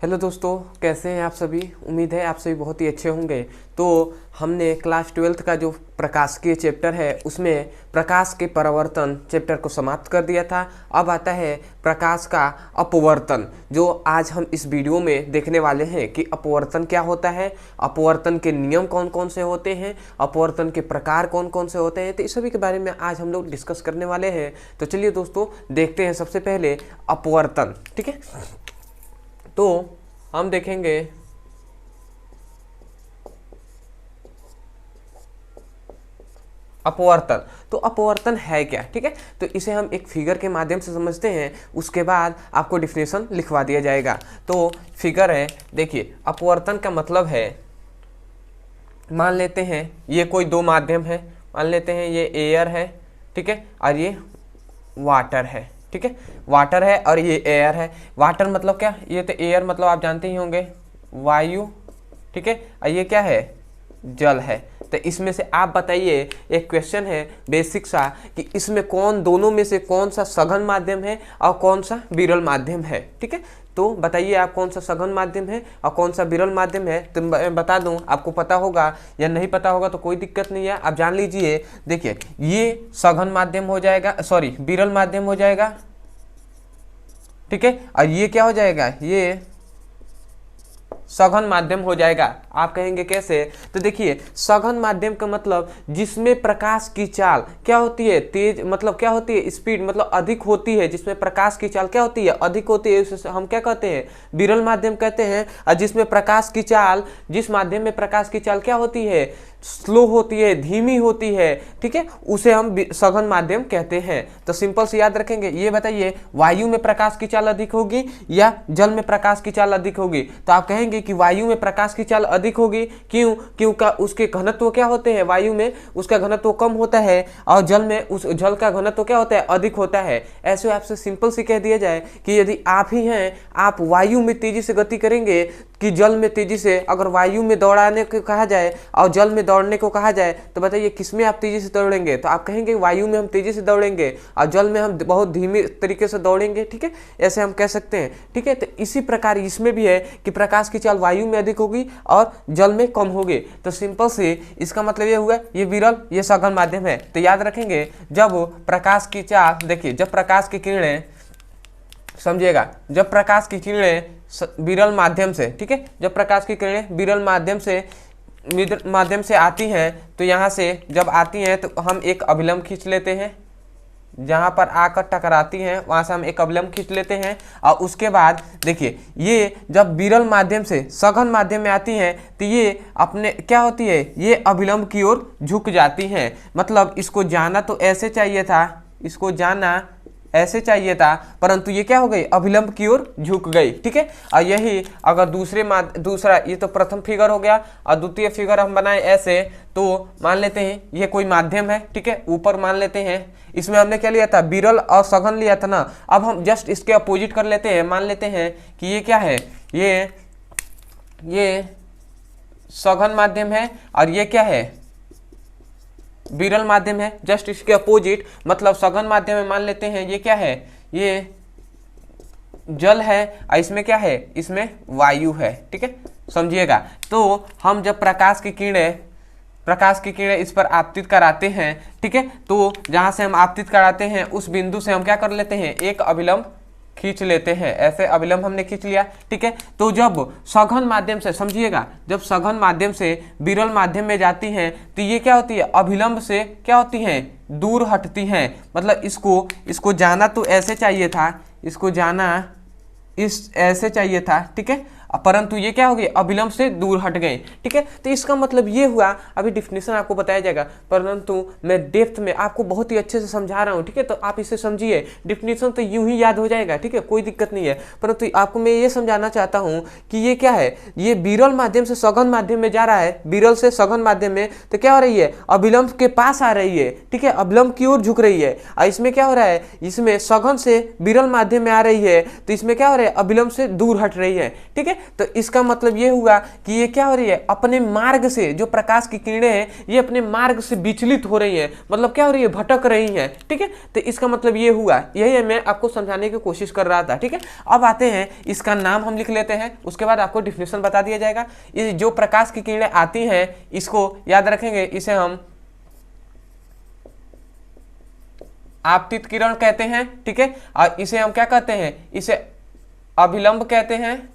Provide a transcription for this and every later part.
Hello दोस्तों, कैसे हैं आप सभी। उम्मीद है आप सभी बहुत ही अच्छे होंगे। तो हमने क्लास 12th का जो प्रकाशिकी चैप्टर है उसमें प्रकाश के परावर्तन चैप्टर को समाप्त कर दिया था। अब आता है प्रकाश का अपवर्तन, जो आज हम इस वीडियो में देखने वाले हैं कि अपवर्तन क्या होता है, अपवर्तन के नियम कौन कौन से होते हैं, अपवर्तन के प्रकार कौन कौन से होते हैं। तो इस सभी के बारे में आज हम लोग डिस्कस करने वाले हैं। तो चलिए दोस्तों देखते हैं सबसे पहले अपवर्तन। ठीक है, तो हम देखेंगे अपवर्तन। तो अपवर्तन है क्या, ठीक है। तो इसे हम एक फिगर के माध्यम से समझते हैं, उसके बाद आपको डिफिनेशन लिखवा दिया जाएगा। तो फिगर है, देखिए अपवर्तन का मतलब है, मान लेते हैं ये कोई दो माध्यम है, मान लेते हैं ये एयर है, ठीक है, और ये वाटर है। ठीक है, वाटर है और ये एयर है। वाटर मतलब क्या, ये तो एयर मतलब आप जानते ही होंगे वायु, ठीक है, और ये क्या है, जल है। तो इसमें से आप बताइए, एक क्वेश्चन है बेसिक सा, कि इसमें कौन, दोनों में से कौन सा सघन माध्यम है और कौन सा विरल माध्यम है। ठीक है, तो बताइए आप कौन सा सघन माध्यम है और कौन सा विरल माध्यम है। तो मैं बता दूं, आपको पता होगा या नहीं पता होगा तो कोई दिक्कत नहीं है, आप जान लीजिए। देखिए ये सघन माध्यम हो जाएगा, सॉरी विरल माध्यम हो जाएगा, ठीक है, और ये क्या हो जाएगा, ये सघन माध्यम हो जाएगा। आप कहेंगे कैसे, तो देखिए सघन माध्यम का मतलब जिसमें प्रकाश की चाल क्या होती है, तेज मतलब क्या होती है, स्पीड मतलब अधिक होती है, जिसमें प्रकाश की चाल क्या होती है, अधिक होती है, उसे हम क्या कहते हैं, विरल माध्यम कहते हैं। और जिसमें प्रकाश की चाल, जिस माध्यम में प्रकाश की चाल क्या होती है, स्लो होती है, धीमी होती है, ठीक है, उसे हम सघन माध्यम कहते हैं। तो सिंपल से याद रखेंगे। ये बताइए वायु में प्रकाश की चाल अधिक होगी या जल में प्रकाश की चाल अधिक होगी। तो आप कहेंगे कि वायु में प्रकाश की चाल अधिक होगी। क्यों, क्योंकि उसके घनत्व क्या होते हैं, वायु में उसका घनत्व कम होता है और जल में उस जल का घनत्व क्या होता है, अधिक होता है। ऐसे आपसे सिंपल से कह दिया जाए कि यदि आप ही हैं, आप वायु में तेजी से गति करेंगे कि जल में तेजी से, अगर वायु में दौड़ाने को कहा जाए और जल में दौड़ने को कहा जाए, तो बताइए किसमें आप तेजी से दौड़ेंगे। तो आप कहेंगे वायु में हम तेजी से दौड़ेंगे और जल में हम बहुत धीमे तरीके से दौड़ेंगे। ठीक है, ऐसे हम कह सकते हैं। ठीक है, तो इसी प्रकार इसमें भी है कि प्रकाश की चाल वायु में अधिक होगी और जल में कम होगी। तो सिंपल से इसका मतलब ये हुआ, ये विरल, ये सघन माध्यम है। तो याद रखेंगे, जब प्रकाश की चाल, देखिए जब प्रकाश की किरणें, समझिएगा, जब प्रकाश की किरणें विरल माध्यम से, ठीक है, जब प्रकाश की किरणें विरल माध्यम से आती हैं, तो यहाँ से जब आती हैं तो हम एक अभिलंब खींच लेते हैं, जहाँ पर आकर टकराती हैं वहाँ से हम एक अभिलंब खींच लेते हैं। और उसके बाद देखिए ये जब विरल माध्यम से सघन माध्यम में आती हैं, तो ये अपने क्या होती है, ये अभिलंब की ओर झुक जाती हैं। मतलब इसको जाना तो ऐसे चाहिए था, इसको जाना ऐसे चाहिए था, परंतु ये क्या हो गई, अभिलंब की ओर झुक गई। ठीक है, और यही अगर दूसरा, ये तो प्रथम फिगर हो गया, और द्वितीय फिगर हम बनाए ऐसे, तो मान लेते हैं ये कोई माध्यम है, ठीक है, ऊपर मान लेते हैं, इसमें हमने क्या लिया था, विरल और सघन लिया था ना। अब हम जस्ट इसके अपोजिट कर लेते हैं, मान लेते हैं कि ये क्या है, ये सघन माध्यम है और ये क्या है, विरल माध्यम है। जस्ट इसके अपोजिट, मतलब सघन माध्यम में मान लेते हैं ये क्या है, ये जल है और इसमें क्या है, इसमें वायु है। ठीक है, समझिएगा। तो हम जब प्रकाश की किरणें इस पर आपतित कराते हैं, ठीक है, तो जहां से हम आपतित कराते हैं उस बिंदु से हम क्या कर लेते हैं, एक अभिलंब खींच लेते हैं। ऐसे अभिलंब हमने खींच लिया। ठीक है, तो जब सघन माध्यम से, समझिएगा, जब सघन माध्यम से विरल माध्यम में जाती हैं, तो ये क्या होती है, अभिलंब से क्या होती हैं, दूर हटती हैं। मतलब इसको जाना तो ऐसे चाहिए था, इसको जाना ऐसे चाहिए था, ठीक है, परंतु ये क्या हो गई, अभिलंब से दूर हट गए। ठीक है, तो इसका मतलब ये हुआ, अभी डिफिनेशन आपको बताया जाएगा, परंतु मैं डेप्थ में आपको बहुत ही अच्छे से समझा रहा हूँ। ठीक है, तो आप इसे समझिए, डिफिनेशन तो यूं ही याद हो जाएगा, ठीक है, कोई दिक्कत नहीं है, परंतु आपको मैं ये समझाना चाहता हूँ कि ये क्या है, ये विरल माध्यम से सघन माध्यम में जा रहा है, विरल से सघन माध्यम में, तो क्या हो रही है, अभिलंब के पास आ रही है। ठीक है, अभिलंब की ओर झुक रही है। और इसमें क्या हो रहा है, इसमें सघन से विरल माध्यम में आ रही है, तो इसमें क्या हो रहा है, अभिलंब से दूर हट रही है। ठीक है, तो इसका मतलब ये हुआ कि ये क्या हो रही है, अपने मार्ग से, जो प्रकाश की किरणें हैं ये अपने मार्ग से विचलित हो रही हैं, मतलब क्या हो रही है, भटक रही हैं। ठीक है, तो इसका मतलब ये हुआ, यही मैं आपको समझाने की कोशिश कर रहा था। ठीक है, अब आते हैं, इसका नाम हम लिख लेते हैं, उसके बाद आपको डिफिनेशन बता दिया जाएगा। ये जो प्रकाश की किरणें आती हैं इसको याद रखेंगे, इसे हम आपतित किरण कहते हैं। ठीक है, और इसे हम क्या कहते हैं, इसे अभिलंब कहते हैं।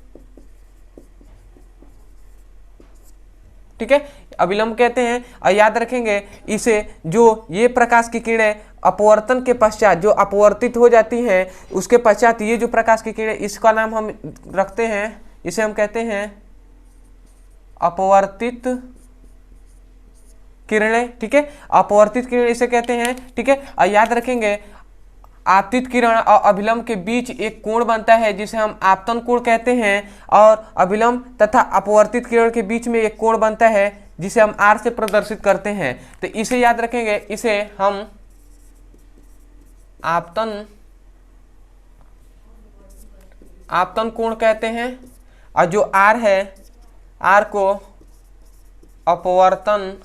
ठीक है, अभिलंब कहते हैं। और याद रखेंगे इसे, जो ये प्रकाश की किरणें अपवर्तन के पश्चात जो अपवर्तित हो जाती हैं, उसके पश्चात ये जो प्रकाश की किरणें, इसका नाम हम रखते हैं, इसे हम कहते हैं अपवर्तित किरणें। ठीक है, अपवर्तित किरण इसे कहते हैं। ठीक है, और याद रखेंगे आपतित किरण और अभिलंब के बीच एक कोण बनता है जिसे हम आपतन कोण कहते हैं, और अभिलंब तथा अपवर्तित किरण के बीच में एक कोण बनता है जिसे हम R से प्रदर्शित करते हैं। तो इसे याद रखेंगे, इसे हम आपतन कोण कहते हैं, और जो R है, R को अपवर्तन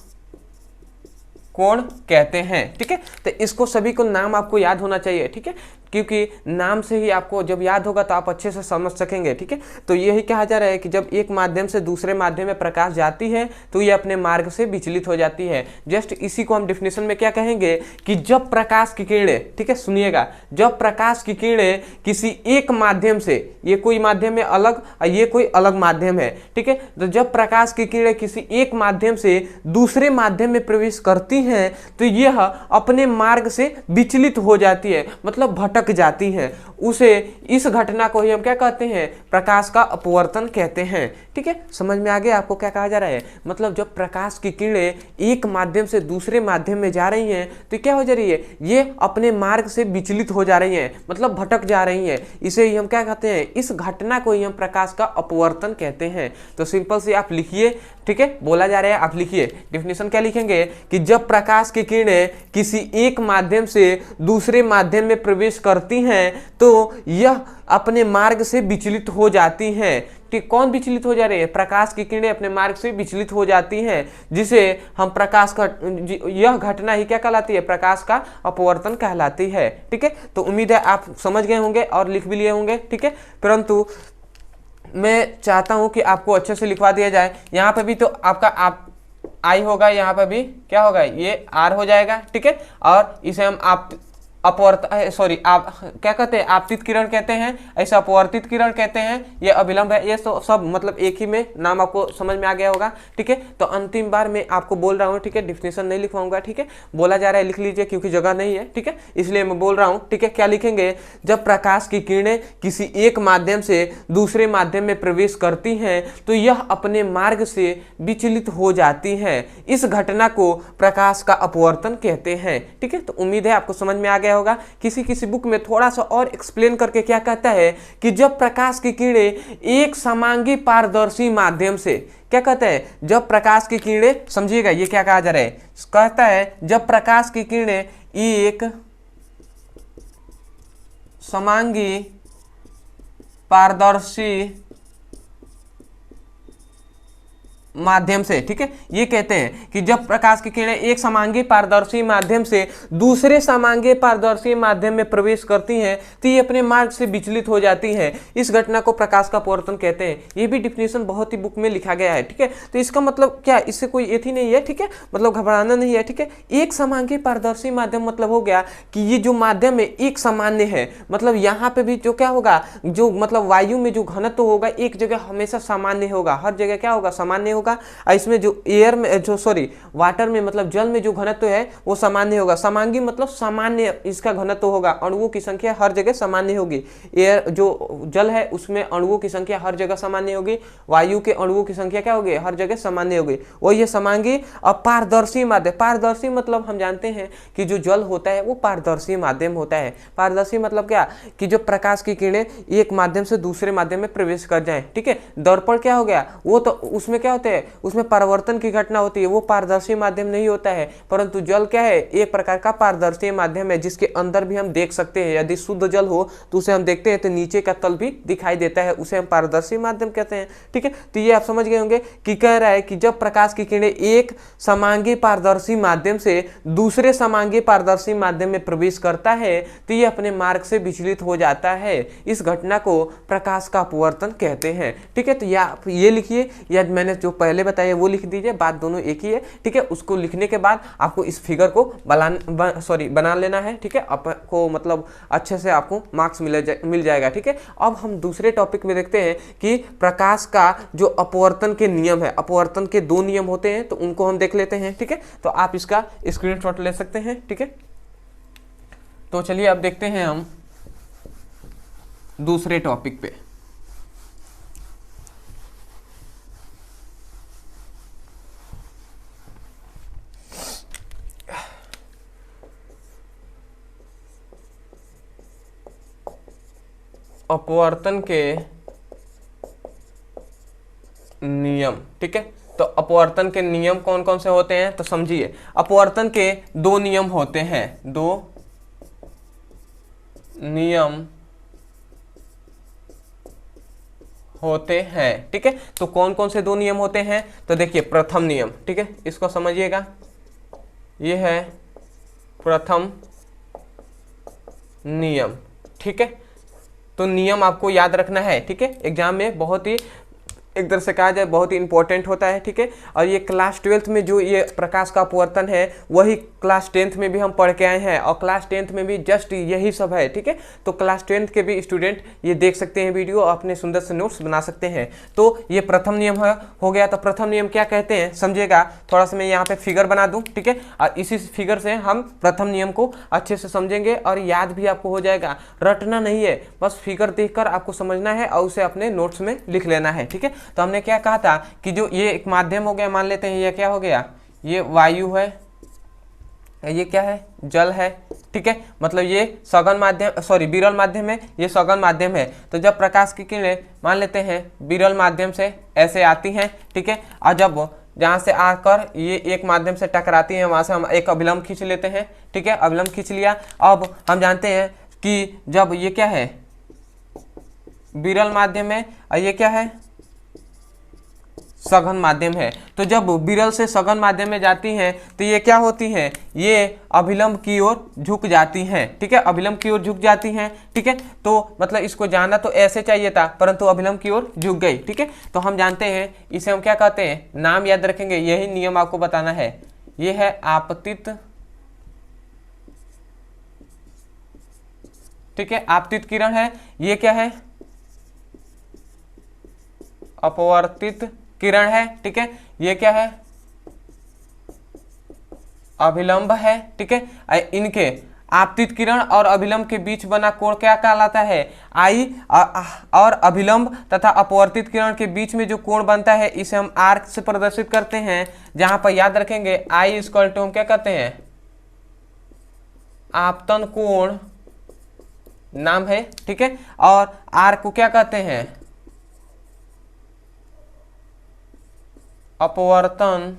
कोण कहते हैं। ठीक है, तो इसको सभी को नाम आपको याद होना चाहिए। ठीक है, क्योंकि नाम से ही आपको जब याद होगा तो आप अच्छे से समझ सकेंगे। ठीक है, तो यही कहा जा रहा है कि जब एक माध्यम से दूसरे माध्यम में प्रकाश जाती है तो ये अपने मार्ग से विचलित हो जाती है। जस्ट इसी को हम डिफिनेशन में क्या कहेंगे कि जब प्रकाश की किरणें, ठीक है सुनिएगा, जब प्रकाश की किरणें किसी एक माध्यम से, ये कोई माध्यम है अलग और ये कोई अलग माध्यम है। ठीक है, तो जब प्रकाश की किरणें किसी एक माध्यम से दूसरे माध्यम में प्रवेश करती हैं तो यह अपने मार्ग से विचलित हो जाती है, मतलब भटक जाती हैं। उसे, इस घटना को ही हम क्या कहते हैं, प्रकाश का अपवर्तन कहते हैं। ठीक है, समझ में आ गया आपको क्या कहा जा रहा है, मतलब जब प्रकाश की किरणें एक माध्यम से दूसरे माध्यम में जा रही हैं तो क्या हो जा रही है, ये अपने मार्ग से विचलित हो जा रही हैं, मतलब भटक जा रही हैं। इसे ही हम क्या कहते हैं, इस घटना को ही हम प्रकाश का अपवर्तन कहते हैं। तो सिंपल से आप लिखिए। ठीक है, बोला जा रहा है, आप लिखिए डिफिनेशन क्या लिखेंगे कि जब प्रकाश की किरणें किसी एक माध्यम से दूसरे माध्यम में प्रवेश करती हैं तो यह अपने मार्ग से विचलित हो जाती हैं। ठीक, कौन विचलित हो जा रहे हैं, प्रकाश की किरणें अपने मार्ग से विचलित हो जाती हैं, जिसे हम प्रकाश का, यह घटना ही क्या कहलाती है, प्रकाश का अपवर्तन कहलाती है। ठीक है, तो उम्मीद है आप समझ गए होंगे और लिख भी लिए होंगे। ठीक है, परंतु मैं चाहता हूं कि आपको अच्छे से लिखवा दिया जाए। यहाँ पे भी तो आपका आप आई होगा, यहाँ पे भी क्या होगा, ये R हो जाएगा। ठीक है, और इसे हम आप आप क्या कहते हैं, आपतित किरण कहते हैं, ऐसा अपवर्तित किरण कहते हैं, ये अभिलंब है। ये सब मतलब एक ही में नाम आपको समझ में आ गया होगा। ठीक है, तो अंतिम बार मैं आपको बोल रहा हूँ, ठीक है, डिफिनेशन नहीं लिखवाऊंगा। ठीक है, बोला जा रहा है लिख लीजिए क्योंकि जगह नहीं है। ठीक है, इसलिए मैं बोल रहा हूँ। ठीक है, क्या लिखेंगे, जब प्रकाश की किरणें किसी एक माध्यम से दूसरे माध्यम में प्रवेश करती हैं तो यह अपने मार्ग से विचलित हो जाती हैं। इस घटना को प्रकाश का अपवर्तन कहते हैं। ठीक है, तो उम्मीद है आपको समझ में आ गया होगा। किसी किसी बुक में थोड़ा सा और एक्सप्लेन करके क्या कहता है कि जब प्रकाश की किरणें एक समांगी पारदर्शी माध्यम से, क्या कहता है, जब प्रकाश की किरणें, समझिएगा ये क्या कहा जा रहा है, कहता है जब प्रकाश की किरणें एक समांगी पारदर्शी माध्यम से, ठीक है, ये कहते हैं कि जब प्रकाश की किरणें एक समांगी पारदर्शी माध्यम से दूसरे समांगी पारदर्शी माध्यम में प्रवेश करती हैं तो ये अपने मार्ग से विचलित हो जाती हैं। इस घटना को प्रकाश का अपवर्तन कहते हैं। ये भी डिफिनेशन बहुत ही बुक में लिखा गया है। ठीक है, तो इसका मतलब क्या, इससे कोई एथी नहीं है। ठीक है, मतलब घबराना नहीं है। ठीक है, एक समांगी पारदर्शी माध्यम मतलब हो गया कि ये जो माध्यम है एक सामान्य है, मतलब यहाँ पे भी जो क्या होगा, जो मतलब वायु में जो घनत्व होगा एक जगह हमेशा सामान्य होगा, हर जगह क्या होगा, सामान्य होगा। इसमें जो एयर में, जो सॉरी वाटर में मतलब जल में जो घनत्व है वो सामान्य होगा। समांगी मतलब सामान्य इसका घनत्व होगा, अणुओं की संख्या हर जगह सामान्य होगी। एयर जो जल है उसमें अणुओं की संख्या हर जगह सामान्य होगी, वायु के अणुओं की संख्या क्या होगी, हर जगह सामान्य होगी। वो ये समांगी। और पारदर्शी माध्यम, पारदर्शी मतलब हम जानते हैं कि जो जल होता है वो पारदर्शी माध्यम होता है। पारदर्शी मतलब क्या, कि जो प्रकाश की किरणें एक माध्यम से दूसरे माध्यम में प्रवेश कर जाएं। ठीक है, दर्पण क्या हो गया, वो तो उसमें क्या होता है, है, उसमें परावर्तन की घटना होती है, वो पारदर्शी माध्यम नहीं होता है, परंतु जल क्या है, एक प्रकार का पारदर्शी माध्यम है जिसके अंदर भी हम देख सकते हैं। यदि शुद्ध जल हो तो उसे हम देखते हैं तो नीचे का तल भी दिखाई देता है, उसे हम पारदर्शी माध्यम कहते हैं। ठीक है, तो ये आप समझ गए होंगे कि कह रहा है कि जब प्रकाश की किरणें एक समांगी पारदर्शी माध्यम से दूसरे समांगी पारदर्शी माध्यम में प्रवेश करता है तो ये अपने मार्ग से विचलित हो जाता है। इस घटना को प्रकाश का अपवर्तन कहते हैं। ठीक है, तो ये लिखिए, या मैंने जो पहले बताया वो लिख दीजिए, बात दोनों एक ही है। ठीक है, उसको लिखने के बाद आपको इस फिगर को बना लेना है। ठीक है, आपको मतलब अच्छे से आपको मार्क्स मिल जाएगा। ठीक है, अब हम दूसरे टॉपिक में देखते हैं कि प्रकाश का जो अपवर्तन के नियम है, अपवर्तन के 2 नियम होते हैं, तो उनको हम देख लेते हैं। ठीक है, तो आप इसका स्क्रीनशॉट ले सकते हैं। ठीक है, तो चलिए अब देखते हैं हम दूसरे टॉपिक पे। अपवर्तन के नियम। ठीक है, तो अपवर्तन के नियम कौन कौन से होते हैं, तो समझिए अपवर्तन के 2 नियम होते हैं, 2 नियम होते हैं। ठीक है, तो कौन कौन से 2 नियम होते हैं, तो देखिए प्रथम नियम। ठीक है, इसको समझिएगा, ये है प्रथम नियम। ठीक है, तो नियम आपको याद रखना है। ठीक है, एग्जाम में बहुत ही एक तरह से कहा जाए बहुत ही इंपॉर्टेंट होता है। ठीक है, और ये क्लास 12th में जो ये प्रकाश का अपवर्तन है वही क्लास 10th में भी हम पढ़ के आए हैं, और क्लास 10th में भी जस्ट यही सब है। ठीक है, तो क्लास 10th के भी स्टूडेंट ये देख सकते हैं वीडियो, अपने सुंदर से नोट्स बना सकते हैं। तो ये प्रथम नियम हो गया। तो प्रथम नियम क्या कहते हैं समझिएगा, थोड़ा सा मैं यहाँ पे फिगर बना दूँ। ठीक है, और इसी फिगर से हम प्रथम नियम को अच्छे से समझेंगे और याद भी आपको हो जाएगा। रटना नहीं है, बस फिगर देखकर आपको समझना है और उसे अपने नोट्स में लिख लेना है। ठीक है, तो हमने क्या कहा था कि जो ये एक माध्यम हो गया, मान लेते हैं ये क्या हो गया, ये वायु है, ये क्या है, जल है। ठीक है, मतलब ये सघन माध्यम विरल माध्यम है, ये सघन माध्यम है। तो जब प्रकाश की किरणें मान लेते हैं विरल माध्यम से ऐसे आती हैं, ठीक है, और जब जहाँ से आकर ये एक माध्यम से टकराती हैं वहाँ से हम एक अभिलंब खींच लेते हैं। ठीक है, अभिलंब खींच लिया। अब हम जानते हैं कि जब ये क्या है, विरल माध्यम है और ये क्या है, सघन माध्यम है। तो जब विरल से सघन माध्यम में जाती हैं तो ये क्या होती हैं, ये अभिलंब की ओर झुक जाती हैं। ठीक है, अभिलंब की ओर झुक जाती हैं। ठीक है, तो मतलब इसको जाना तो ऐसे चाहिए था, परंतु अभिलंब की ओर झुक गई। ठीक है, तो हम जानते हैं इसे हम क्या कहते हैं, नाम याद रखेंगे, यही नियम आपको बताना है। ये है आपतित। ठीक है, आपतित किरण है। ये क्या है, अपवर्तित किरण है। ठीक है, ये क्या है, अभिलंब है। ठीक है, इनके आपतित किरण और अभिलंब के बीच बना कोण क्या कहलाता है, आई, और अभिलंब तथा अपवर्तित किरण के बीच में जो कोण बनता है इसे हम आर्क से प्रदर्शित करते हैं, जहां पर याद रखेंगे आई इक्वल टू हम क्या कहते हैं, आपतन कोण नाम है। ठीक है, और आर्क को क्या कहते हैं, अपवर्तन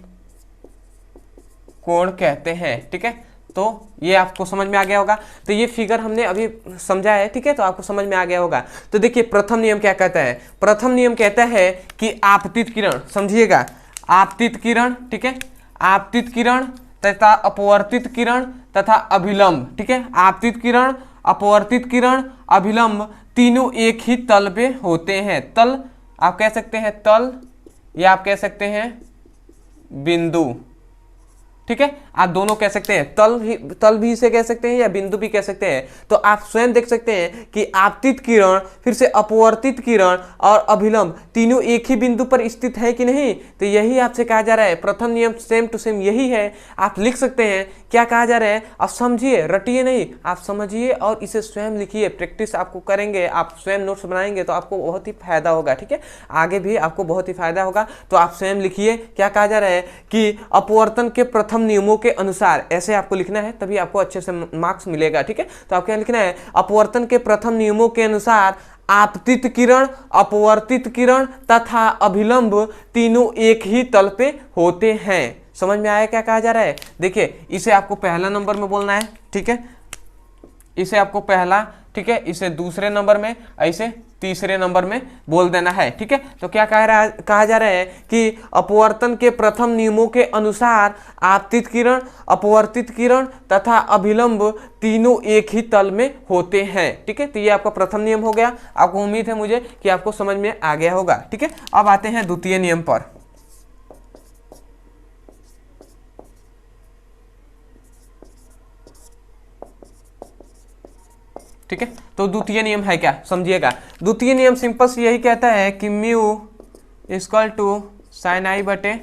कोण कहते हैं। ठीक है, तो ये आपको समझ में आ गया होगा। तो ये फिगर हमने अभी समझा है। ठीक है, तो आपको समझ में आ गया होगा। तो देखिए प्रथम नियम क्या कहता है, प्रथम नियम कहता है कि आपतित किरण, समझिएगा आपतित किरण, ठीक है, आपतित किरण तथा अपवर्तित किरण तथा अभिलंब। ठीक है, आपतित किरण, अपवर्तित किरण, अभिलंब तीनों एक ही तल पे होते हैं। तल आप कह सकते हैं तल, या आप कह सकते हैं बिंदु। ठीक है, आप दोनों कह सकते हैं, तल भी इसे कह सकते हैं या बिंदु भी कह सकते हैं। तो आप स्वयं देख सकते हैं कि आपतित किरण, फिर से अपवर्तित किरण और अभिलंब तीनों एक ही बिंदु पर स्थित है कि नहीं। तो यही आपसे कहा जा रहा है, प्रथम नियम सेम टू सेम यही है। आप लिख सकते हैं क्या कहा जा रहा है, आप समझिए, रटिए नहीं, आप समझिए और इसे स्वयं लिखिए। प्रैक्टिस आपको करेंगे, आप स्वयं नोट्स बनाएंगे तो आपको बहुत ही फायदा होगा। ठीक है, आगे भी आपको बहुत ही फायदा होगा। तो आप स्वयं लिखिए क्या कहा जा रहा है कि अपवर्तन के प्रथम नियमों के अनुसार, ऐसे आपको लिखना है तभी आपको अच्छे से मार्क्स मिलेगा। ठीक है, तो आप क्या लिखना है, अपवर्तन के प्रथम नियमों के अनुसार आपतित किरण, अपवर्तित किरण तथा अभिलंब तीनों एक ही तल पे होते हैं। समझ में आया क्या कहा जा रहा है? देखिए इसे आपको पहला नंबर में बोलना है, ठीक है, इसे आपको पहला, ठीक है, इसे दूसरे नंबर में, ऐसे तीसरे नंबर में बोल देना है, ठीक है। तो क्या कहा जा रहा है कि अपवर्तन के प्रथम नियमों के अनुसार आपतित किरण, अपवर्तित किरण तथा अभिलंब तीनों एक ही तल में होते हैं, ठीक है। तो ये आपका प्रथम नियम हो गया। आपको उम्मीद है मुझे कि आपको समझ में आ गया होगा, ठीक है। अब आते हैं द्वितीय नियम पर। ठीक है, तो द्वितीय नियम है क्या, समझिएगा। द्वितीय नियम सिंपल से यही कहता है कि म्यू इक्वल टू साइन आई बटे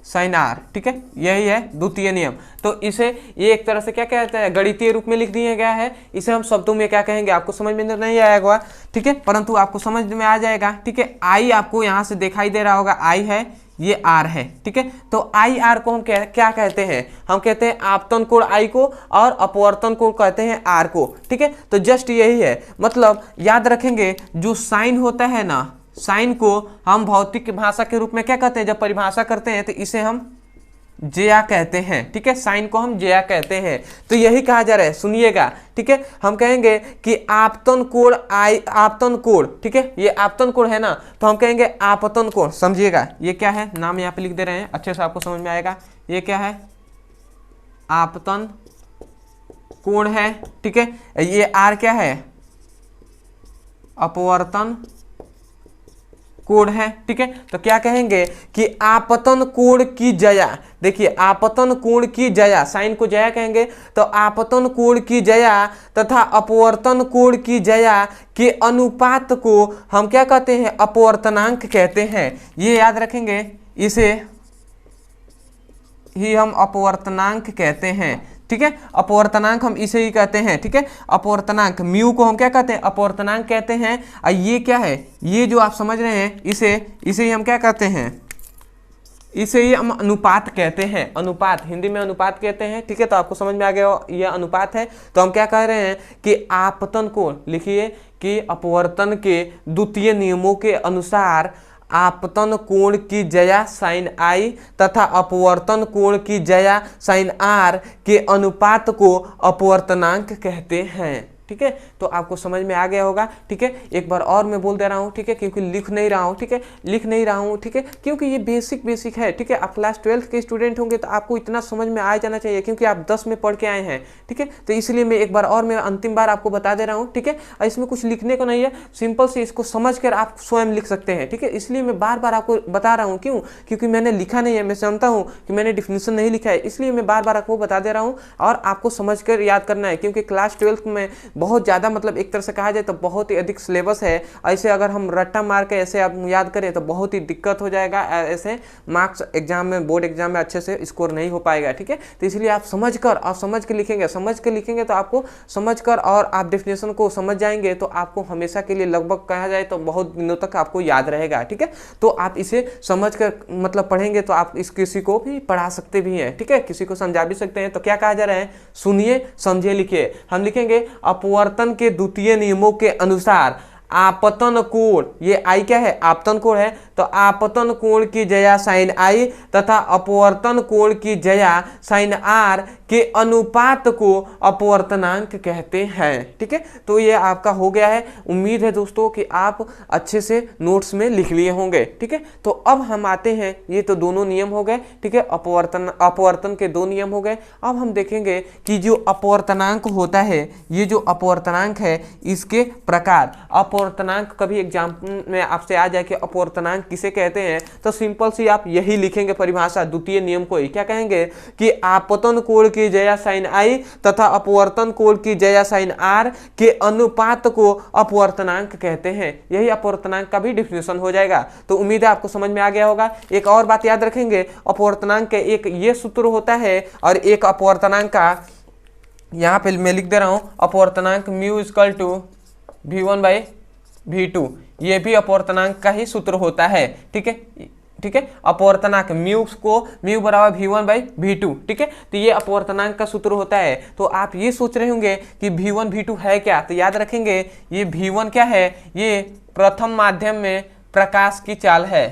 साइन आर, ठीक है, यही है द्वितीय नियम। तो इसे ये एक तरह से क्या कहता है, गणितीय रूप में लिख दिया गया है। इसे हम शब्दों में क्या कहेंगे आपको समझ में नहीं आएगा, ठीक है, परंतु आपको समझ में आ जाएगा, ठीक है। आई आपको यहाँ से दिखाई दे रहा होगा, आई है, ये आर है, ठीक है। तो आई आर को हम क्या कहते हैं, हम कहते हैं आपतन कोण आई को और अपवर्तन कोण कहते हैं आर को, ठीक है। तो जस्ट यही है, मतलब याद रखेंगे जो साइन होता है ना, साइन को हम भौतिक भाषा के रूप में क्या कहते हैं, जब परिभाषा करते हैं तो इसे हम जेया कहते हैं, ठीक है, साइन को हम जेया कहते हैं। तो यही कहा जा रहा है, सुनिएगा, ठीक है। हम कहेंगे कि आपतन कोण आई, आपतन कोण, ठीक है, ये आपतन कोण है ना, तो हम कहेंगे आपतन कोण। समझिएगा ये क्या है, नाम यहाँ पे लिख दे रहे हैं, अच्छे से आपको समझ में आएगा। ये क्या है, आपतन कोण है, ठीक है। ये आर क्या है, अपवर्तन कोण है, ठीक है। तो क्या कहेंगे कि आपतन कोण की जया, देखिए आपतन कोण की जया, साइन को जया कहेंगे, तो आपतन कोण की जया तथा अपवर्तन कोण की जया के अनुपात को हम क्या कहते हैं, अपवर्तनांक कहते हैं। ये याद रखेंगे, इसे ही हम अपवर्तनांक कहते हैं, ठीक है। अपवर्तनांक हम इसे ही कहते हैं, ठीक है। अपवर्तनांक म्यू को हम क्या कहते हैं, अपवर्तनांक कहते हैं। और ये क्या है, ये जो आप समझ रहे हैं, इसे ही हम क्या कहते हैं, इसे ही हम अनुपात कहते हैं, अनुपात, हिंदी में अनुपात कहते हैं, ठीक है। तो आपको समझ में आ गया ये अनुपात है। तो हम क्या कह रहे हैं कि आपतन कोण, लिखिए कि अपवर्तन के द्वितीय नियमों के अनुसार आपतन कोण की जया साइन आई तथा अपवर्तन कोण की जया साइन आर के अनुपात को अपवर्तनांक कहते हैं, ठीक है। तो आपको समझ में आ गया होगा, ठीक है। एक बार और मैं बोल दे रहा हूँ, ठीक है, क्योंकि लिख नहीं रहा हूँ, ठीक है, लिख नहीं रहा हूँ, ठीक है, क्योंकि ये बेसिक है, ठीक है। आप क्लास 12 के स्टूडेंट होंगे तो आपको इतना समझ में आ जाना चाहिए, क्योंकि आप 10 में पढ़ के आए हैं, ठीक है। तो इसलिए मैं एक बार और मैं अंतिम बार आपको बता दे रहा हूँ, ठीक है। इसमें कुछ लिखने को नहीं है, सिंपल से इसको समझ कर आप स्वयं लिख सकते हैं, ठीक है। इसलिए मैं बार बार आपको बता रहा हूँ, क्यों, क्योंकि मैंने लिखा नहीं है, मैं जानता हूँ कि मैंने डिफिनेशन नहीं लिखा है, इसलिए मैं बार बार आपको बता दे रहा हूँ और आपको समझ कर याद करना है। क्योंकि क्लास 12 में बहुत ज़्यादा, मतलब एक तरह से कहा जाए तो बहुत ही अधिक सिलेबस है। ऐसे अगर हम रट्टा मार के ऐसे आप याद करें तो बहुत ही दिक्कत हो जाएगा, ऐसे मार्क्स एग्जाम में, बोर्ड एग्जाम में अच्छे से स्कोर नहीं हो पाएगा, ठीक है। तो इसलिए आप समझ के लिखेंगे तो आपको समझ कर और आप डेफिनेशन को समझ जाएंगे तो आपको हमेशा के लिए, लगभग कहा जाए तो बहुत दिनों तक आपको याद रहेगा, ठीक है। तो आप इसे समझ कर मतलब पढ़ेंगे तो आप इस किसी को भी पढ़ा सकते भी हैं, ठीक है, किसी को समझा भी सकते हैं। तो क्या कहा जा रहा है, सुनिए समझिए लिखिए। हम लिखेंगे अपवर्तन के द्वितीय नियमों के अनुसार आपतन कोण, ये आई क्या है, आपतन कोण है, तो आपतन कोण की जया साइन आई तथा अपवर्तन कोण की जया साइन आर के अनुपात को अपवर्तनांक कहते हैं, ठीक है। तो ये आपका हो गया है। उम्मीद है दोस्तों कि आप अच्छे से नोट्स में लिख लिए होंगे, ठीक है। तो अब हम आते हैं, ये तो दोनों नियम हो गए, ठीक है, अपवर्तन के 2 नियम हो गए। अब हम देखेंगे कि जो अपवर्तनांक होता है, ये जो अपवर्तनांक है इसके प्रकार। अपवर्तनांक कभी एग्जाम में आपसे आ जाए कि अपवर्तनांक किसे कहते हैं, तो सिंपल सी आप यही लिखेंगे परिभाषा, द्वितीय नियम को ही क्या कहेंगे कि आपतन कोण की जया साइन आई तथा अपवर्तन कोण की जया साइन आर के अनुपात को अपवर्तनांक कहते हैं। यही अपवर्तनांक का भी डिफिनेशन हो जाएगा। तो उम्मीद है आपको समझ में आ गया होगा। एक और बात याद रखेंगे, अपवर्तनांक के एक ये सूत्र होता है और एक अपवर्तनांक का, यहाँ पे मैं लिख दे रहा हूं, अपवर्तनांक mu equal to V1 by V2, ये भी अपवर्तनांक का ही सूत्र होता है, ठीक है। ठीक है, अपवर्तनांक म्यू को म्यू बराबर v1/v2, ठीक है। तो ये अपवर्तनांक का सूत्र होता है। तो आप ये सोच रहे होंगे कि v1 v2 है क्या, तो याद रखेंगे ये v1 क्या है, ये प्रथम माध्यम में प्रकाश की चाल है,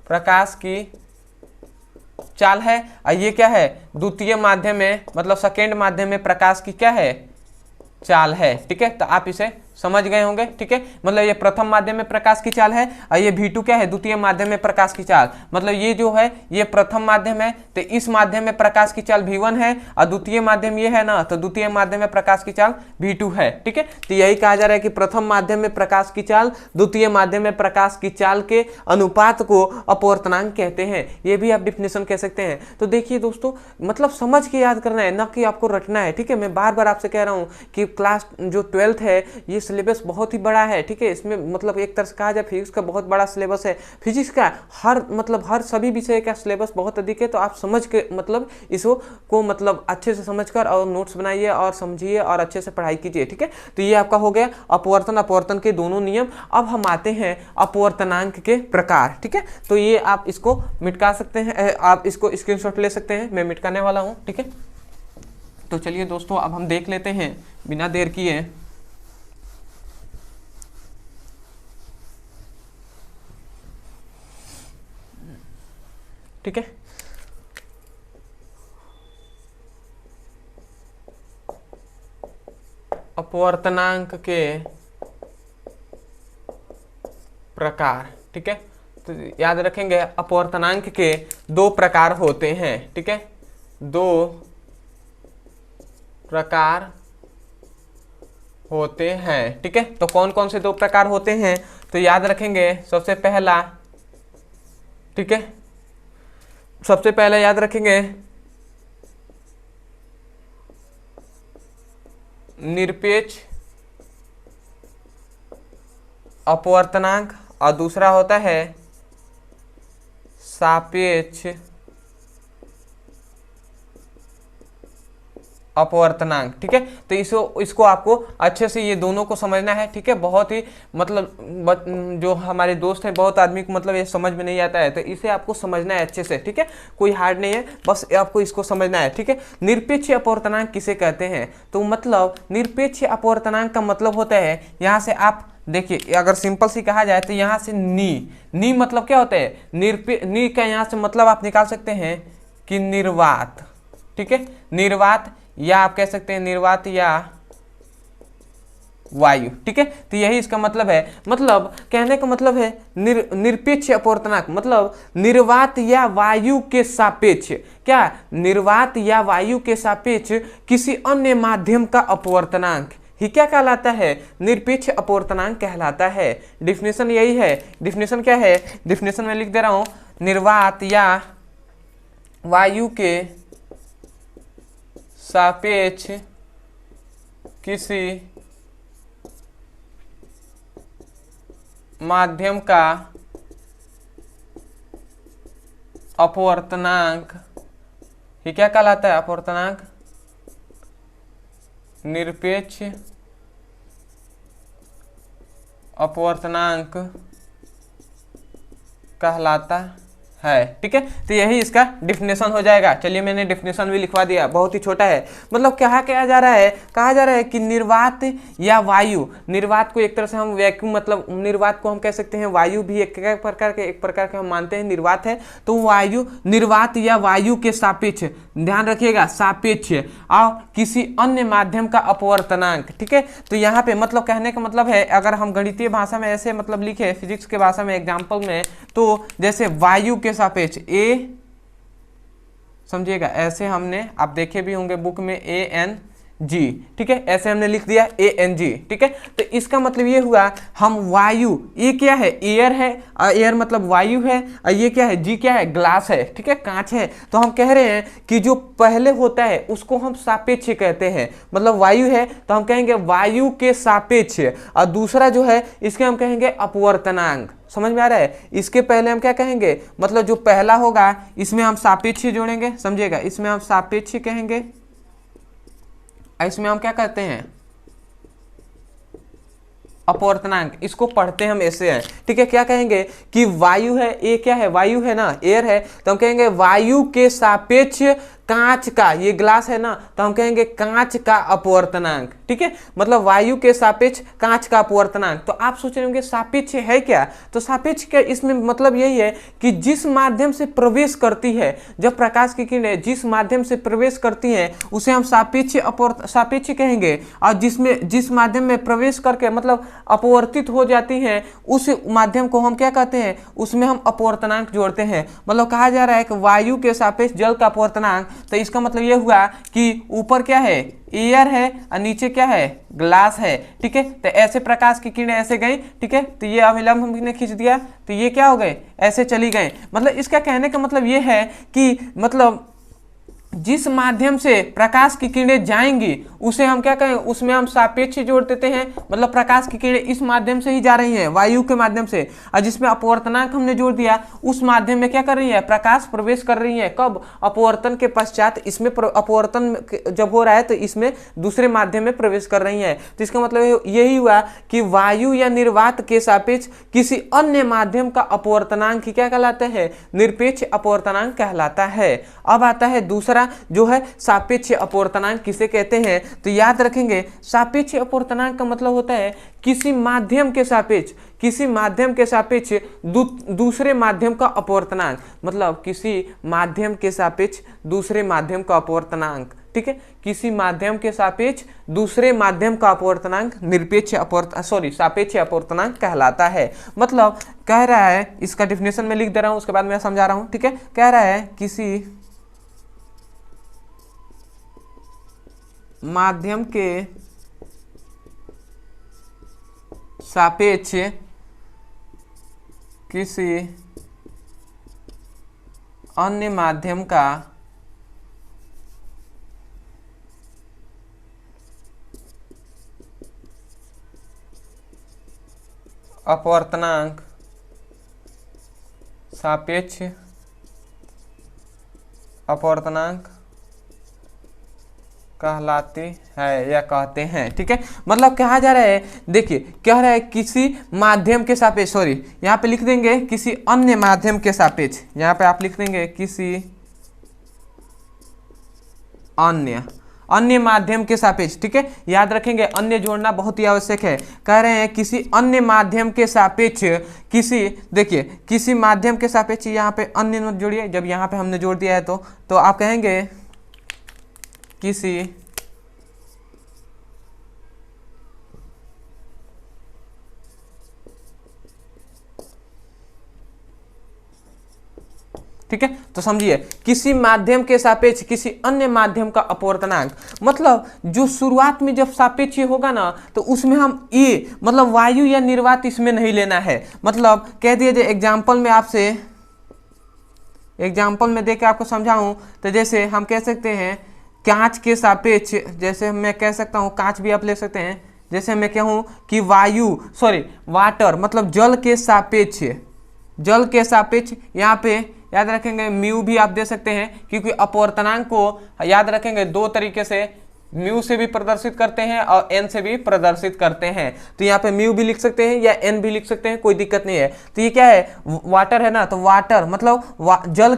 प्रकाश की चाल है। और ये क्या है, द्वितीय माध्यम में मतलब सेकेंड माध्यम में प्रकाश की क्या है, चाल है, ठीक है। तो आप इसे समझ गए होंगे, ठीक है। मतलब ये प्रथम माध्यम में प्रकाश की चाल है और ये v2 क्या है, द्वितीय माध्यम में प्रकाश की चाल। मतलब ये जो है ये प्रथम माध्यम है, तो इस माध्यम में प्रकाश की चाल v1 है और द्वितीय माध्यम ये है ना, तो द्वितीय माध्यम में प्रकाश की चाल v2 है, ठीक है। तो यही कहा जा रहा है कि प्रथम माध्यम में प्रकाश की चाल द्वितीय माध्यम में प्रकाश की चाल के अनुपात को अपवर्तनांक कहते हैं। ये भी आप डिफिनेशन कह सकते हैं। तो देखिए दोस्तों, मतलब समझ के याद करना है, ना कि आपको रटना है, ठीक है। मैं बार बार आपसे कह रहा हूँ कि क्लास जो 12th है ये सिलेबस बहुत ही बड़ा है, ठीक है। इसमें मतलब एक तरह से कहा जाए फिजिक्स का बहुत बड़ा सिलेबस है। फिजिक्स का हर सभी विषय का सिलेबस बहुत अधिक है। तो आप समझ के मतलब इसको मतलब अच्छे से समझकर और नोट्स बनाइए और समझिए और अच्छे से पढ़ाई कीजिए, ठीक है। तो ये आपका हो गया अपवर्तन अपवर्तन के दोनों नियम। अब हम आते हैं अपवर्तनांक के प्रकार, ठीक है। तो ये आप इसको मिटा सकते हैं, आप इसको स्क्रीनशॉट ले सकते हैं, मैं मिटाने वाला हूँ, ठीक है। तो चलिए दोस्तों, अब हम देख लेते हैं बिना देर किए। ठीक है, अपवर्तनांक के प्रकार, ठीक है। तो याद रखेंगे अपवर्तनांक के दो प्रकार होते हैं, ठीक है। दो प्रकार होते हैं, ठीक है। तो कौन कौन से दो प्रकार होते हैं, तो याद रखेंगे सबसे पहला, ठीक है, सबसे पहले याद रखेंगे निरपेक्ष अपवर्तनांक और दूसरा होता है सापेक्ष अपवर्तनांक, ठीक है। तो इसको आपको अच्छे से ये दोनों को समझना है, ठीक है। बहुत ही मतलब जो हमारे दोस्त हैं बहुत आदमी को मतलब ये समझ में नहीं आता है, तो इसे आपको समझना है अच्छे से, ठीक है। कोई हार्ड नहीं है, बस आपको इसको समझना है, ठीक है। निरपेक्ष अपवर्तनांक किसे कहते हैं, तो मतलब निरपेक्ष अपवर्तनांक का मतलब होता है, यहाँ से आप देखिए अगर सिंपल सी कहा जाए तो यहाँ से नी मतलब क्या होता है, नी का यहाँ से मतलब आप निकाल सकते हैं कि निर्वात, ठीक है। निर्वात या आप कह सकते हैं निर्वात या वायु, ठीक है। तो यही इसका मतलब है। मतलब कहने का मतलब है निरपेक्ष अपवर्तनांक मतलब निर्वात या वायु के सापेक्ष, क्या निर्वात या वायु के सापेक्ष किसी अन्य माध्यम का अपवर्तनांक ही क्या कहलाता है, निरपेक्ष अपवर्तनांक कहलाता है। डिफिनेशन यही है। डिफिनेशन क्या है, डिफिनेशन में लिख दे रहा हूं, निर्वात या वायु के सापेक्ष किसी माध्यम का अपवर्तनांक ये क्या कहलाता है, अपवर्तनांक निरपेक्ष अपवर्तनांक कहलाता है, ठीक है। तो यही इसका डिफिनेशन हो जाएगा। चलिए मैंने डिफिनेशन भी लिखवा दिया, बहुत ही छोटा है। मतलब क्या कहा जा रहा है, कहा जा रहा है कि निर्वात या वायु, निर्वात को एक तरह से हम वैक्यूम मतलब निर्वात को हम कह सकते हैं, वायु भी एक प्रकार के हम मानते हैं निर्वात है। तो वायु निर्वात या वायु के सापेक्ष, ध्यान रखिएगा सापेक्ष, और किसी अन्य माध्यम का अपवर्तनांक, ठीक है। तो यहाँ पे मतलब कहने का मतलब है, अगर हम गणितीय भाषा में ऐसे मतलब लिखे, फिजिक्स के भाषा में एग्जाम्पल में, तो जैसे वायु के सापेक्ष ए, समझिएगा ऐसे हमने आप देखे भी होंगे बुक में ANG, ठीक है, ऐसे हमने लिख दिया ANG, ठीक है। तो इसका मतलब ये हुआ हम वायु, ये क्या है एयर है, एयर मतलब वायु है, और ये क्या है जी क्या है ग्लास है, ठीक है, कांच है। तो हम कह रहे हैं कि जो पहले होता है उसको हम सापेक्ष कहते हैं, मतलब वायु है तो हम कहेंगे वायु के सापेक्ष, और दूसरा जो है इसके हम कहेंगे अपवर्तनांक। समझ में आ रहा है, इसके पहले हम क्या कहेंगे, मतलब जो पहला होगा इसमें हम सापेक्ष जोड़ेंगे, समझिएगा, इसमें हम सापेक्ष कहेंगे, इसमें हम क्या कहते हैं अपवर्तनांक, इसको पढ़ते हम ऐसे हैं, ठीक है। क्या कहेंगे कि वायु है, ये क्या है, वायु है ना, एयर है, तो हम कहेंगे वायु के सापेक्ष कांच का, ये ग्लास है ना, तो हम कहेंगे कांच का अपवर्तनांक, ठीक है। मतलब वायु के सापेक्ष कांच का अपवर्तनांक। तो आप सोच रहे होंगे सापेक्ष है क्या, तो सापेक्ष क्या, इसमें मतलब यही है कि जिस माध्यम से प्रवेश करती है, जब प्रकाश की किरणें जिस माध्यम से प्रवेश करती हैं उसे हम सापेक्ष कहेंगे, और जिस माध्यम में प्रवेश करके मतलब अपवर्तित हो जाती हैं उस माध्यम को हम क्या कहते हैं, उसमें हम अपवर्तनांक जोड़ते हैं। मतलब कहा जा रहा है कि वायु के सापेक्ष जल का अपवर्तनांक, तो इसका मतलब ये हुआ कि ऊपर क्या है, एयर है, और नीचे क्या है, ग्लास है, ठीक है। तो ऐसे प्रकाश की किरणें ऐसे गई, ठीक है, तो ये अभिलंब हमने खींच दिया, तो ये क्या हो गए, ऐसे चली गए। मतलब इसका कहने का मतलब ये है कि मतलब जिस माध्यम से प्रकाश की किरणें जाएंगी उसे हम क्या कहें, उसमें हम सापेक्ष जोड़ देते हैं। मतलब प्रकाश की किरणें इस माध्यम से ही जा रही हैं, वायु के माध्यम से, और जिसमें अपवर्तनांक हमने जोड़ दिया उस माध्यम में क्या कर रही है, प्रकाश प्रवेश कर रही है। कब, अपवर्तन के पश्चात इसमें अपवर्तन जब हो रहा है तो इसमें दूसरे माध्यम में प्रवेश कर रही है। तो इसका मतलब यही हुआ कि वायु या निर्वात के सापेक्ष किसी अन्य माध्यम का अपवर्तनांक क्या कहलाता है, निरपेक्ष अपवर्तनांक कहलाता है। अब आता है दूसरा जो है सापेक्ष अपवर्तनांक किसे कहते हैं, तो याद रखेंगे सापेक्ष अपवर्तनांक का मतलब होता है किसी माध्यम के सापेक्ष दूसरे माध्यम का अपवर्तनांक, मतलब किसी माध्यम के सापेक्ष दूसरे माध्यम का अपवर्तनांक, ठीक है। किसी माध्यम के सापेक्ष दूसरे माध्यम का अपवर्तनांक सापेक्ष अपवर्तनांक कहलाता है। मतलब कह रहा है, इसका डिफिनेशन में लिख दे रहा हूं, उसके बाद मैं समझा रहा हूं, ठीक है। कह रहा है किसी माध्यम के सापेक्ष किसी अन्य माध्यम का अपवर्तनांक सापेक्ष अपवर्तनांक कहलाती है या कहते हैं, ठीक है। मतलब कहा जा रहा है, देखिए कह रहा है किसी माध्यम के सापेक्ष, यहाँ पे लिख देंगे किसी अन्य माध्यम के सापेक्ष, यहाँ पे आप लिख देंगे किसी अन्य माध्यम के सापेक्ष, ठीक है। याद रखेंगे अन्य जोड़ना बहुत ही आवश्यक है। कह रहे हैं किसी अन्य माध्यम के सापेक्ष किसी माध्यम के सापेक्ष, यहाँ पे अन्य मत जोड़िए, जब यहाँ पे हमने जोड़ दिया है तो आप कहेंगे किसी ठीक है। तो समझिए किसी माध्यम के सापेक्ष किसी अन्य माध्यम का अपवर्तनांक, मतलब जो शुरुआत में जब सापेक्ष होगा ना तो उसमें हम ये मतलब वायु या निर्वात इसमें नहीं लेना है। मतलब कह दिए एग्जाम्पल में देके आपको समझाऊं तो जैसे हम कह सकते हैं कांच के सापेक्ष, जैसे मैं कह सकता हूं कांच भी आप ले सकते हैं, जैसे मैं कहूं कि वाटर मतलब जल के सापेक्ष यहाँ पे याद रखेंगे म्यू भी आप दे सकते हैं, क्योंकि अपवर्तनांक को याद रखेंगे दो तरीके से, म्यू से भी प्रदर्शित करते हैं और एन से भी प्रदर्शित करते हैं। तो यहाँ पे म्यू भी लिख सकते हैं या एन भी लिख सकते हैं, कोई दिक्कत नहीं है। तो ये क्या है, वाटर है ना, तो वाटर मतलब जल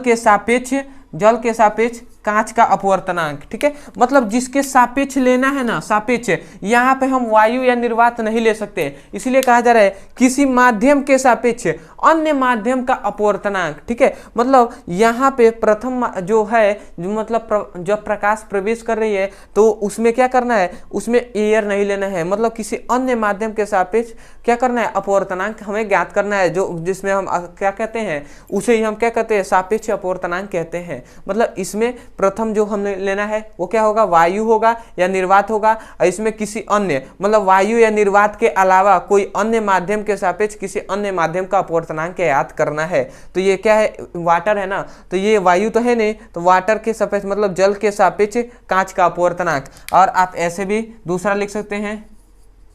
के सापेक्ष कांच का अपवर्तनांक, ठीक है। मतलब जिसके सापेक्ष लेना है ना, सापेक्ष, यहाँ पे हम वायु या निर्वात नहीं ले सकते, इसलिए कहा जा रहा है किसी माध्यम के सापेक्ष अन्य माध्यम का अपवर्तनांक, ठीक है। मतलब यहाँ पे प्रथम जो है मतलब जब प्रकाश प्रवेश कर रही है तो उसमें क्या करना है, उसमें एयर नहीं लेना है, मतलब किसी अन्य माध्यम के सापेक्ष क्या करना है, अपवर्तनांक हमें ज्ञात करना है, जो जिसमें हम क्या कहते हैं, उसे ही हम क्या कहते हैं, सापेक्ष अपवर्तनांक कहते हैं। मतलब इसमें प्रथम जो हमें लेना है वो क्या होगा, वायु होगा या निर्वात होगा, और इसमें किसी अन्य मतलब वायु या निर्वात के अलावा कोई अन्य माध्यम के सापेक्ष किसी अन्य माध्यम का अपवर्तनांक याद करना है। तो ये क्या है, वाटर है ना, तो ये वायु तो है नहीं, तो वाटर के सापेक्ष मतलब जल के सापेक्ष कांच का अपवर्तनांक। और आप ऐसे भी दूसरा लिख सकते हैं,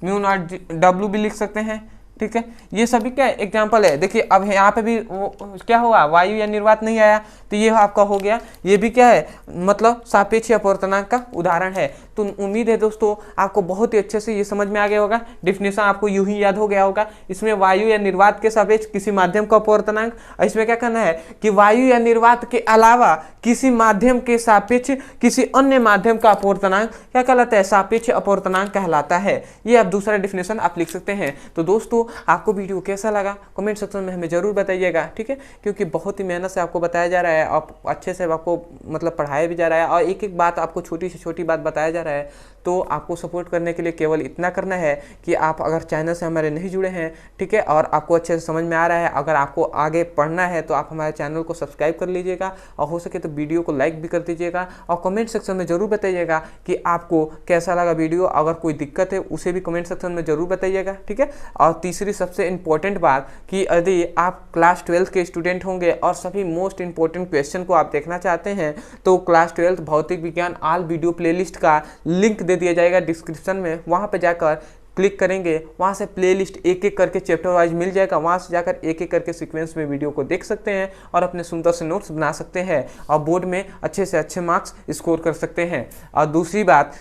म्यू नॉट W भी लिख सकते हैं, ठीक है, ये सभी क्या एग्जाम्पल है। देखिए अब यहाँ पे भी क्या हुआ, वायु या निर्वात नहीं आया, तो ये आपका हो गया। ये भी क्या है, मतलब सापेक्ष अपवर्तनांक का उदाहरण है। तो उम्मीद है दोस्तों आपको बहुत ही अच्छे से ये समझ में आ गया होगा, डिफिनेशन आपको यूं ही याद हो गया होगा। इसमें वायु या निर्वात के सापेक्ष किसी माध्यम का अपवर्तनांक, इसमें क्या करना है कि वायु या निर्वात के अलावा किसी माध्यम के सापेक्ष किसी अन्य माध्यम का अपवर्तनांक क्या कहलाता है, सापेक्ष अपवर्तनांक कहलाता है। ये आप दूसरा डिफिनेशन आप लिख सकते हैं। तो दोस्तों आपको वीडियो कैसा लगा कमेंट सेक्शन में हमें जरूर बताइएगा, ठीक है, क्योंकि बहुत ही मेहनत से आपको बताया जा रहा है और अच्छे से आपको मतलब पढ़ाया भी जा रहा है और एक एक बात आपको छोटी से छोटी बात बताया जा रहा है। तो आपको सपोर्ट करने के लिए केवल इतना करना है कि आप अगर चैनल से हमारे नहीं जुड़े हैं, ठीक है, और आपको अच्छे से समझ में आ रहा है, अगर आपको आगे पढ़ना है तो आप हमारे चैनल को सब्सक्राइब कर लीजिएगा और हो सके तो वीडियो को लाइक भी कर दीजिएगा और कमेंट सेक्शन में जरूर बताइएगा कि आपको कैसा लगा वीडियो। अगर कोई दिक्कत है उसे भी कमेंट सेक्शन में जरूर बताइएगा, ठीक है। और तीसरी सबसे इंपॉर्टेंट बात कि यदि आप क्लास 12 के स्टूडेंट होंगे और सभी मोस्ट इंपॉर्टेंट क्वेश्चन को आप देखना चाहते हैं तो क्लास 12 भौतिक विज्ञान ऑल वीडियो प्लेलिस्ट का लिंक दे दिया जाएगा डिस्क्रिप्शन में। वहां पर जाकर क्लिक करेंगे, वहां से प्लेलिस्ट एक एक करके चैप्टर वाइज मिल जाएगा, वहां से जाकर एक एक करके सीक्वेंस में वीडियो को देख सकते हैं और अपने सुंदर से नोट्स बना सकते हैं और बोर्ड में अच्छे से अच्छे मार्क्स स्कोर कर सकते हैं। और दूसरी बात,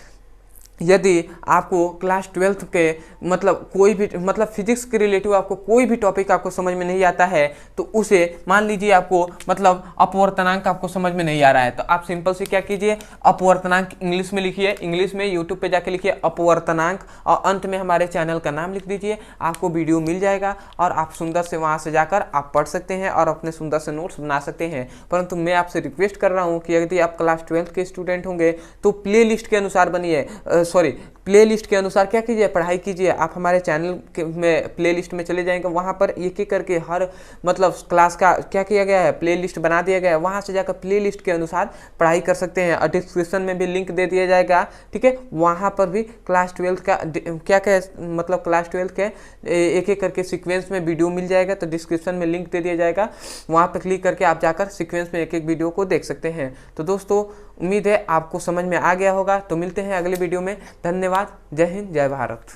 यदि आपको क्लास 12 के मतलब कोई भी मतलब फिजिक्स के रिलेटिव आपको कोई भी टॉपिक आपको समझ में नहीं आता है तो उसे मान लीजिए आपको मतलब अपवर्तनांक आपको समझ में नहीं आ रहा है तो आप सिंपल से क्या कीजिए, अपवर्तनांक इंग्लिश में लिखिए, इंग्लिश में यूट्यूब पे जाके लिखिए अपवर्तनांक और अंत में हमारे चैनल का नाम लिख दीजिए, आपको वीडियो मिल जाएगा और आप सुंदर से वहाँ से जाकर आप पढ़ सकते हैं और अपने सुंदर से नोट्स बना सकते हैं। परंतु मैं आपसे रिक्वेस्ट कर रहा हूँ कि यदि आप क्लास 12 के स्टूडेंट होंगे तो प्ले लिस्ट के अनुसार बनिए, प्लेलिस्ट के अनुसार क्या कीजिए, पढ़ाई कीजिए। आप हमारे चैनल के में प्लेलिस्ट में चले जाएंगे, वहाँ पर एक एक करके हर मतलब क्लास का क्या किया गया है, प्लेलिस्ट बना दिया गया है, वहाँ से जाकर प्लेलिस्ट के अनुसार पढ़ाई कर सकते हैं और डिस्क्रिप्शन में भी लिंक दे दिया जाएगा, ठीक है। वहाँ पर भी क्लास 12 का क्या क्या मतलब क्लास 12 के एक एक करके सीक्वेंस में वीडियो मिल जाएगा, तो डिस्क्रिप्शन में लिंक दे दिया जाएगा, वहाँ पर क्लिक करके आप जाकर सीक्वेंस में एक एक वीडियो को देख सकते हैं। तो दोस्तों उम्मीद है आपको समझ में आ गया होगा। तो मिलते हैं अगले वीडियो में। धन्यवाद। जय हिंद, जय भारत।